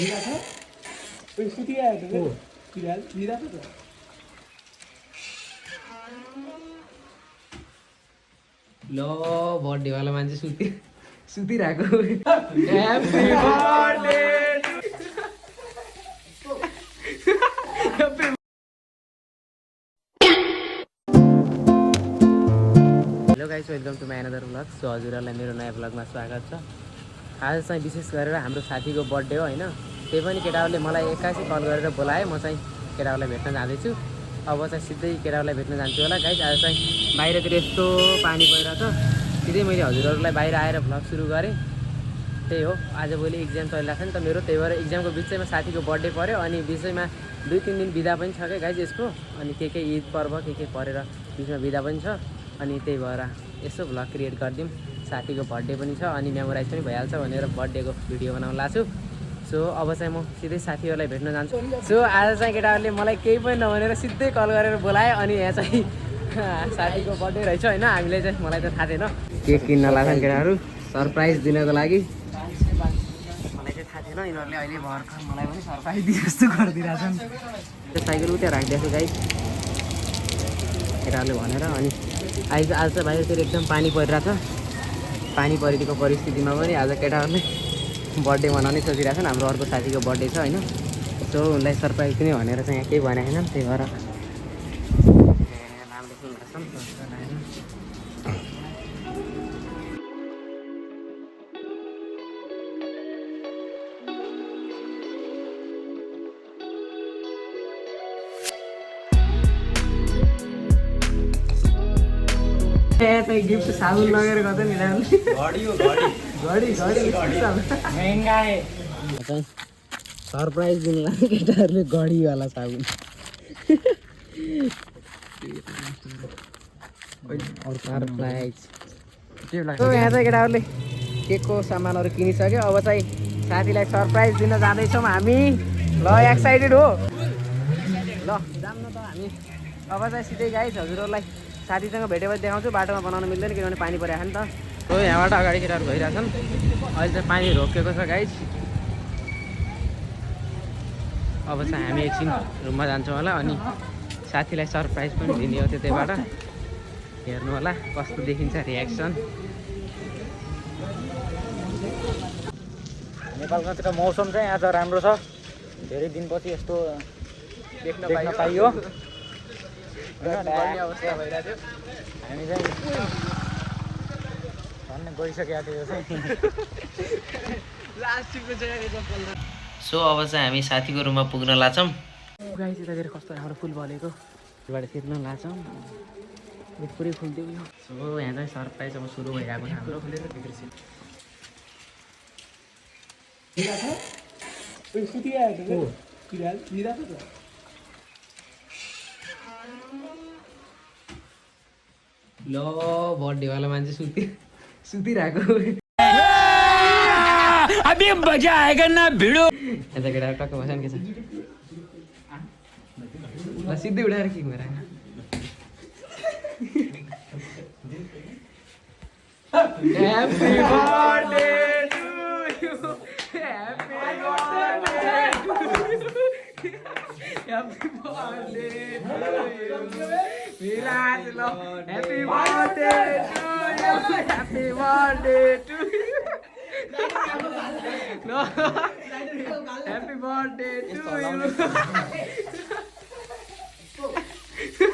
लो birthday वाला मान्छे सुतिरहेको happy birthday hello guys, welcome to my another vlog. So हजुरहरूलाई मेरो नयाँ भ्लगमा स्वागत छ। आज चाहिँ विशेष गरेर हाम्रो साथीको बर्थडे हो होइन। त्यही पनि केटाहरूले मलाई 81 कल गरेर बोलाए। म चाहिँ केटाहरूलाई भेट्न जाँदैछु। अब चाहिँ सिधै केटाहरूलाई भेट्न जान्छु होला गाइस। आज चाहिँ बाहिरतिर यस्तो पानी परिरहेको छ, सिधै मैले हजुरहरूलाई बाहिर आएर भ्लग सुरु गरेँ। त्यही हो, आजभोलि इक्जाम चलिरहेको छ नि त मेरो, त्यही भएर इक्जामको बिचैमा साथीको बर्थडे पऱ्यो। अनि बिचैमा 2-3 दिन बिदा पनि छ क्या गाइस यसको। अनि के ईद पर्व के परेर बिचमा बिदा पनि छ। अनि त्यही भएर यसो भ्लग क्रिएट गरिदिउँ, साथीको बर्थडे पनि छ अनि मेमोराइज पनि भइहाल्छ भनेर बर्थडेको भिडियो बनाउन लाग्छु। सो अब चाहिँ म सिधै साथीहरूलाई भेट्न जान्छु। सो आज चाहिँ केटाहरूले मलाई केही पनि नभनेर सिधै कल गरेर बोलाए। अनि यहाँ चाहिँ साथीको बर्थडे रहेछ होइन। हामीले चाहिँ मलाई त थाहा थिएन, केक किन्न लाग्छन् केटाहरू सरप्राइज दिनको लागि। मलाई चाहिँ थाहा थिएन, यिनीहरूले अहिले भर्खर मलाई पनि सरप्राइज दिए जस्तो गरिदिरहेछन्। त्यो साइकल उता राखिदिएको छु गाइस केटाहरूले भनेर। अनि आज चाहिँ बाहिरतिर एकदम पानी परिरहेछ। पानी परिदिएको परिस्थितिमा पनि आज केटाहरूले बर्थडे मनाउने सोचिरहेछन्। हाम्रो अर्को साथीको बर्थडे छ होइन। सो उनलाई सरप्राइज दिने भनेर चाहिँ यहाँ केही भनेको छैन। त्यही भएर नाम लेख्नु चाहिँ गिफ्ट साबुन लगेर गर्छ नि चाहिँ सरप्राइज दिनु लाग्यो केटाहरूले घडीवाला साबुन। सरप्राइज यहाँ चाहिँ केटाहरूले केकको सामानहरू किनिसक्यो। अब चाहिँ साथीलाई सरप्राइज दिन जाँदैछौँ हामी। ल एक्साइटेड हो? ल जान्न त हामी। अब चाहिँ सिधै गाइस हजुरहरूलाई साथीसँग भेटेपछि देखाउँछु। बाटोमा बनाउनु मिल्दैन किनभने पानी परिरहेको नि त। हो यहाँबाट अगाडि केटाहरू गइरहेछन्। अहिले चाहिँ पानी रोकिएको छ गाइस। अब चाहिँ हामी एकछिन रुममा जान्छौँ होला। अनि साथीलाई सरप्राइज पनि दिने हो त्यतैबाट। हेर्नु होला कस्तो देखिन्छ रियाक्सन। नेपालको मौसम चाहिँ आज राम्रो छ। धेरै दिनपछि यस्तो देख्न पाइयो। अवस्था भइरहेको थियो। हामी चाहिँ भन्ने गइसकेको थियो चाहिँ। सो अब चाहिँ हामी साथीको रुममा पुग्न लाग्छौँ। गाई यतातिर कस्तो राम्रो फुल बलेको, त्योबाट छिर्न लाग्छौँ। पुरै फुल दियो यो। सो यहाँ चाहिँ सरप्राइज अब सुरु भइरहेको छ हाम्रो। लो बर्थडेवाला मान्छे सुतिरहेको अभी मजा आएगा ना भिडो। यता केटा टक्क बस्छ नि के छ ल सिधै उठाएर के भएर happy birthday to you, happy birthday to you, happy birthday to you Viraj. ल happy birthday to you, happy birthday to you. ल ह्याप्पी बर्थडे टु यु।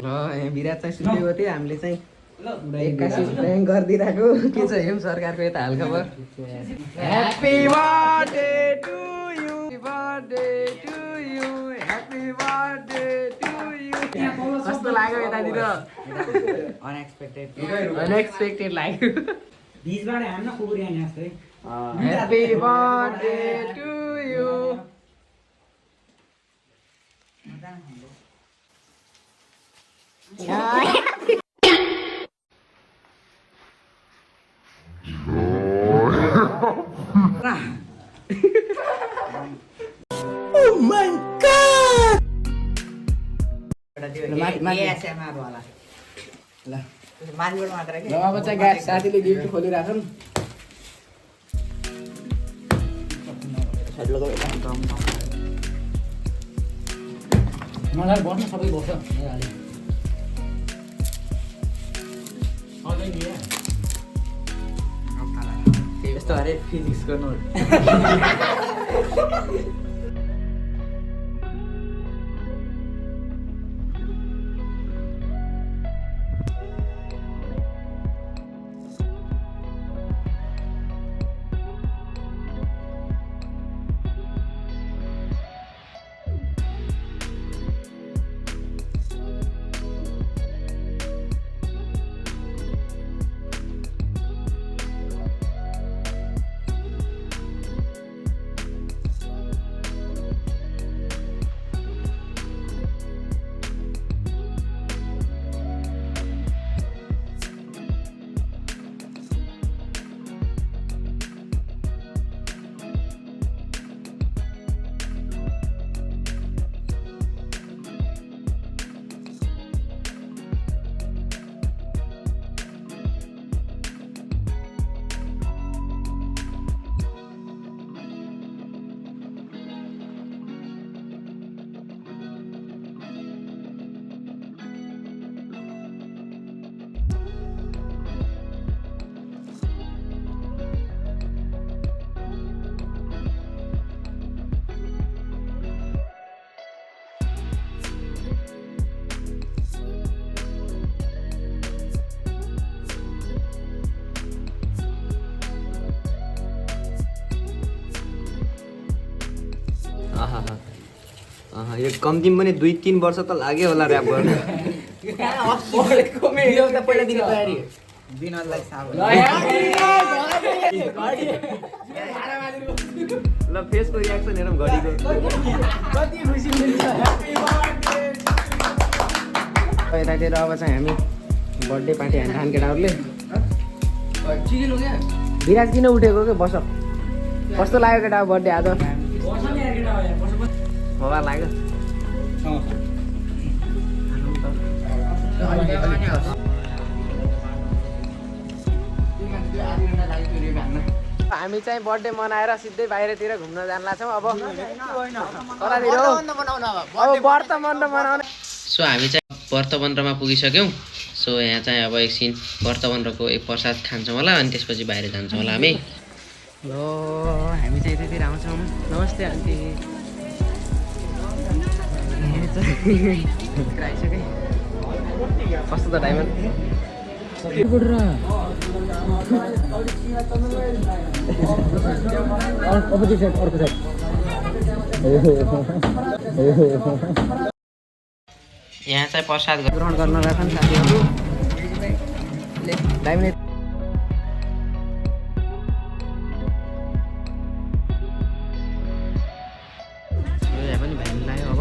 ल यहाँ विराज चाहिँ सुतेको थियो। हामीले चाहिँ 81 प्र्याङ्क गरिदिरहेको के छ हेम सरकारको यता हालखबर। Happy birthday to you, birthday to you, happy birthday to you. कस्तो लाग्यो यतातिर? अनएक्सपेक्टेड लाग्यो। बीचबाट हान्न कुकुर यहाँ जस्तै। Happy birthday to you. Oh my god! अब चाहिँ साथीले गिफ्ट खोलिरहेछन्। मलाई बस्न सबै बस्छ यस्तो अरे फिजिक्स गर्नु यो कम्तीमा पनि 2-3 वर्ष त लाग्यो होला ऱ्याप गर्न ल फेसको रियाक्सन हेरौँ घडीको यतातिर अब चाहिँ हामी बर्थडे पार्टी हान्छ केटाहरूले विराज किन उठेको के बस कस्तो लाग्यो केटा बर्थडे आज मोबाइल लाग्यो हामी चाहिँ बर्थडे मनाएर सिधै बाहिरतिर घुम्न जान लाग्छौँ अब कतातिर अब व्रत मन्त्र मनाउने सो हामी चाहिँ व्रत मन्त्रमा पुगिसक्यौँ सो यहाँ चाहिँ अब एकछिन व्रत मन्त्रको एक प्रसाद खान्छौँ होला अनि त्यसपछि बाहिर जान्छौँ होला हामी ल हामी चाहिँ यतातिर आउँछौँ नमस्ते आन्टी आइसकेँ कस्तो त टाइम यहाँ चाहिँ प्रसाद ग्रहण गर्न राखन् साथीहरू टाइम नै पनि भ्यान लाग्यो अब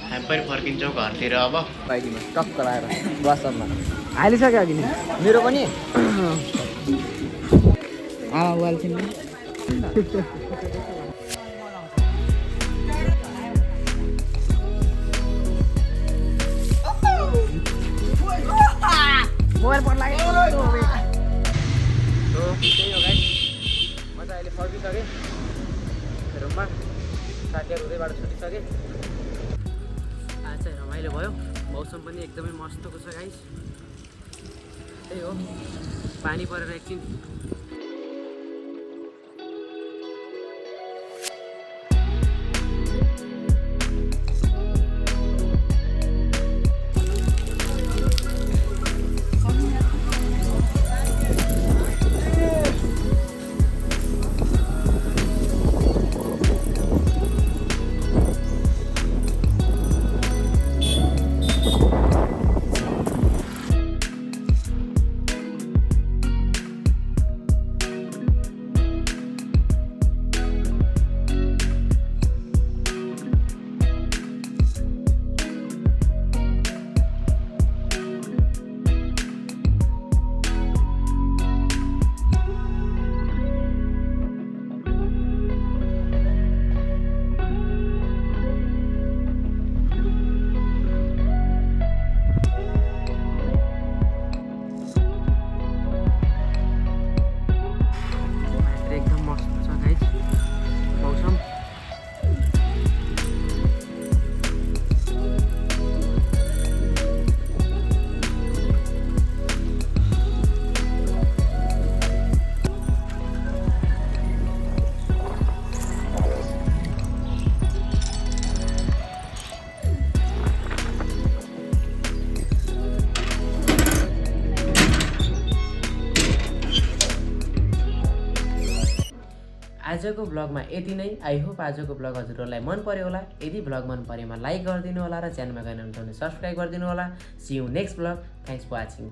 हामी पनि फर्किन्छौँ घरतिर अब बाइकमा टक्क लगाएर बसमा हालिसक्यो अघि मेरो पनि वालछिन मोबाइल पट लाग्यो त्यही हो गाइस म चाहिँ अहिले फर्किसकेँ रुममा साथीहरू उतैबाट छुटिसकेँ आज चाहिँ रमाइलो भयो मौसम पनि एकदमै मस्तको छ गाइस त्यही हो पानी परेर एकछिन आजको ब्लगमा यति नै। आई होप आजको ब्लग हजुरहरूलाई मन पर्यो होला। यदि ब्लग मन परेमा लाइक गरिदिनु होला र च्यानलमा गएर सब्सक्राइब गरिदिनु होला। See you next vlog. Thanks for watching.